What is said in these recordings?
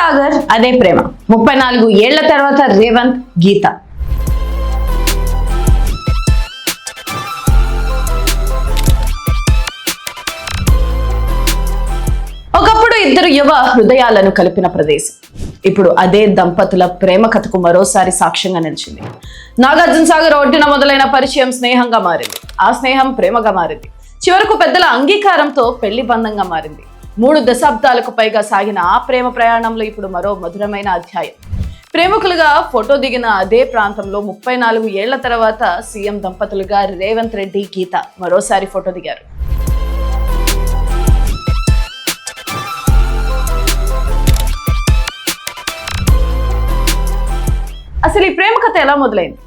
సాగర్ అదే ప్రేమ 34 ఏళ్ల తర్వాత రేవంత్ గీత. ఒకప్పుడు ఇద్దరు యువ హృదయాలను కలిపిన ప్రదేశం ఇప్పుడు అదే దంపతుల ప్రేమ కథకు మరోసారి సాక్ష్యంగా నిలిచింది. నాగార్జున సాగర్ ఒడ్డున మొదలైన పరిచయం స్నేహంగా మారింది. ఆ స్నేహం ప్రేమగా మారింది. చివరకు పెద్దల అంగీకారంతో పెళ్లి బంధంగా మారింది. 3 దశాబ్దాలకు పైగా సాగిన ఆ ప్రేమ ప్రయాణంలో ఇప్పుడు మరో మధురమైన అధ్యాయం. ప్రేమికులుగా ఫోటో దిగిన అదే ప్రాంతంలో 34 ఏళ్ల తర్వాత సీఎం దంపతులుగా రేవంత్ రెడ్డి, గీత మరోసారి ఫోటో దిగారు. అసలు ఈ ప్రేమ కథ ఎలా మొదలైంది,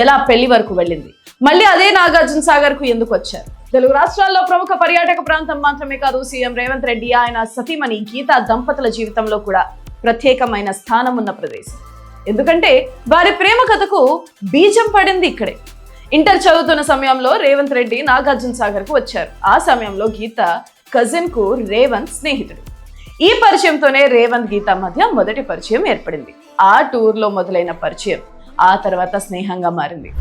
ఎలా పెళ్లి వరకు వెళ్ళింది, మళ్ళీ అదే నాగార్జున సాగర్ కు ఎందుకు వచ్చారు? తెలుగు రాష్ట్రాల్లో ప్రముఖ పర్యాటక ప్రాంతం మాత్రమే కాదు, సీఎం రేవంత్ రెడ్డి, ఆయన సతీమణి గీత దంపతుల జీవితంలో కూడా ప్రత్యేకమైన స్థానం ఉన్న ప్రదేశం. ఎందుకంటే వారి ప్రేమ కథకు బీజం పడింది ఇక్కడే. ఇంటర్ చదువుతున్న సమయంలో రేవంత్ రెడ్డి నాగార్జున సాగర్ కు వచ్చారు. ఆ సమయంలో గీత కజిన్ కు రేవంత్ స్నేహితుడు. ఈ పరిచయంతోనే రేవంత్, గీత మధ్య మొదటి పరిచయం ఏర్పడింది. ఆ టూర్ లో మొదలైన పరిచయం ఆ తర్వాత స్నేహంగా మారింది.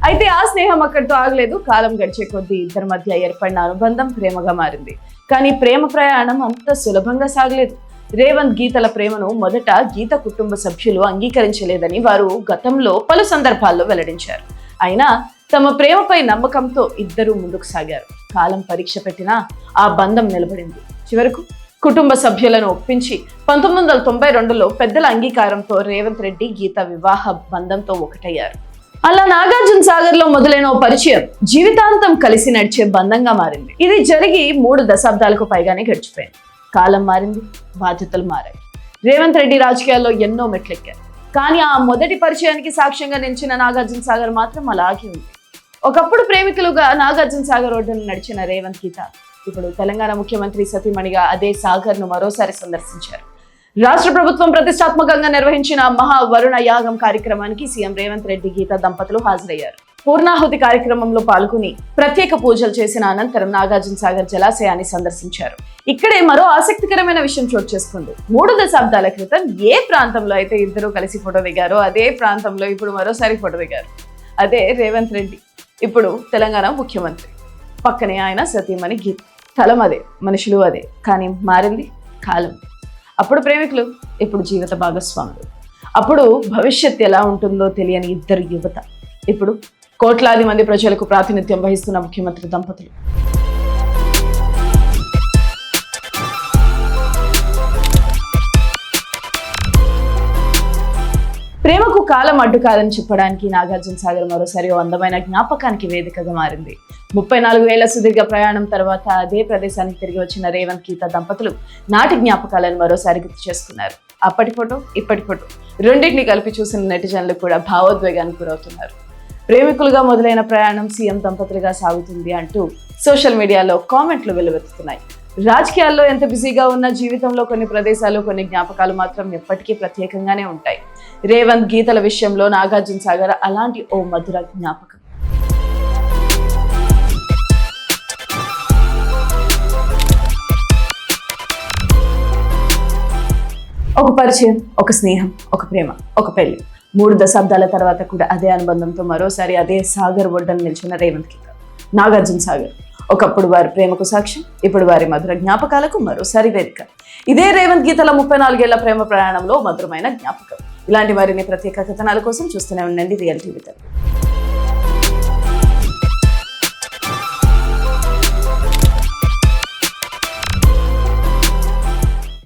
అయితే ఆ స్నేహం అక్కడితో ఆగలేదు. కాలం గడిచే కొద్దీ ఇద్దరి మధ్య ఏర్పడిన అనుబంధం ప్రేమగా మారింది. కానీ ప్రేమ ప్రయాణం అంత సులభంగా సాగలేదు. రేవంత్, గీతల ప్రేమను మొదట గీత కుటుంబ సభ్యులు అంగీకరించలేదని వారు గతంలో పలు సందర్భాల్లో వెల్లడించారు. అయినా తమ ప్రేమపై నమ్మకంతో ఇద్దరూ ముందుకు సాగారు. కాలం పరీక్ష పెట్టినా ఆ బంధం నిలబడింది. చివరకు కుటుంబ సభ్యులను ఒప్పించి 1992లో పెద్దల అంగీకారంతో రేవంత్ రెడ్డి, గీత వివాహ బంధంతో ఒకటయ్యారు. అలా నాగార్జున సాగర్ లో మొదలైన ఓ పరిచయం జీవితాంతం కలిసి నడిచే బంధంగా మారింది. ఇది జరిగి 3 దశాబ్దాలకు పైగానే గడిచిపోయింది. కాలం మారింది, బాధ్యతలు మారాయి. రేవంత్ రెడ్డి రాజకీయాల్లో ఎన్నో మెట్లెక్కారు. కానీ ఆ మొదటి పరిచయానికి సాక్ష్యంగా నిలిచిన నాగార్జున సాగర్ మాత్రం అలాగే ఉంది. ఒకప్పుడు ప్రేమికులుగా నాగార్జున సాగర్ ఒడ్డున నడిచిన రేవంత్, గీత ఇప్పుడు తెలంగాణ ముఖ్యమంత్రి సతీమణిగా అదే సాగర్ ను మరోసారి సందర్శించారు. రాష్ట్ర ప్రభుత్వం ప్రతిష్టాత్మకంగా నిర్వహించిన మహా వరుణ యాగం కార్యక్రమానికి సీఎం రేవంత్ రెడ్డి, గీత దంపతులు హాజరయ్యారు. పూర్ణాహుతి కార్యక్రమంలో పాల్గొని ప్రత్యేక పూజలు చేసిన అనంతరం నాగార్జున సాగర్ జలాశయాన్ని సందర్శించారు. ఇక్కడే మరో ఆసక్తికరమైన విషయం చోటు చేసుకుంది. 3 దశాబ్దాల క్రితం ఏ ప్రాంతంలో అయితే ఇద్దరు కలిసి ఫోటో దిగారో అదే ప్రాంతంలో ఇప్పుడు మరోసారి ఫోటో దిగారు. అదే రేవంత్ రెడ్డి, ఇప్పుడు తెలంగాణ ముఖ్యమంత్రి. పక్కనే ఆయన సతీమణి గీత. స్థలం అదే, మనుషులు అదే, కానీ మారింది కాలం. అప్పుడు ప్రేమికులు, ఇప్పుడు జీవిత భాగస్వాములు. అప్పుడు భవిష్యత్ ఎలా ఉంటుందో తెలియని ఇద్దరు యువత, ఇప్పుడు కోట్లాది మంది ప్రజలకు ప్రాతినిధ్యం వహిస్తున్న ముఖ్యమంత్రి దంపతులు. ప్రేమకు కాలం అడ్డు కాదని చెప్పడానికి నాగార్జున సాగర్ మరోసారి ఓ అందమైన జ్ఞాపకానికి వేదికగా మారింది. 34 ఏళ్ల సుదీర్ఘ ప్రయాణం తర్వాత అదే ప్రదేశానికి తిరిగి వచ్చిన రేవంత్, గీత దంపతులు నాటి జ్ఞాపకాలను మరోసారి గుర్తు చేసుకున్నారు. అప్పటి ఫోటో, ఇప్పటి ఫోటో రెండింటిని కలిపి చూసిన నెటిజన్లు కూడా భావోద్వేగానికి గురవుతున్నారు. ప్రేమికులుగా మొదలైన ప్రయాణం సీఎం దంపతులుగా సాగుతుంది అంటూ సోషల్ మీడియాలో కామెంట్లు వెల్లువెత్తుతున్నాయి. రాజకీయాల్లో ఎంత బిజీగా ఉన్న జీవితంలో కొన్ని ప్రదేశాలు, కొన్ని జ్ఞాపకాలు మాత్రం ఎప్పటికీ ప్రత్యేకంగానే ఉంటాయి. రేవంత్, గీతల విషయంలో నాగార్జున సాగర్ అలాంటి ఓ మధుర జ్ఞాపకం. ఒక పరిచయం, ఒక స్నేహం, ఒక ప్రేమ, ఒక పెళ్లి. 3 దశాబ్దాల తర్వాత కూడా అదే అనుబంధంతో మరోసారి అదే సాగర్ ఒడ్డున నిలిచిన రేవంత్, గీత. నాగార్జున సాగర్ ఒకప్పుడు వారి ప్రేమకు సాక్ష్యం, ఇప్పుడు వారి మధుర జ్ఞాపకాలకు మరోసారి వేదిక. ఇదే రేవంత్, గీతల 34 ఏళ్ల ప్రేమ ప్రయాణంలో మధురమైన జ్ఞాపకం. ఇలాంటి మరిన్ని ప్రత్యేక కథనాల కోసం చూస్తూనే ఉండండి రియల్ టీవీ తెలుగు.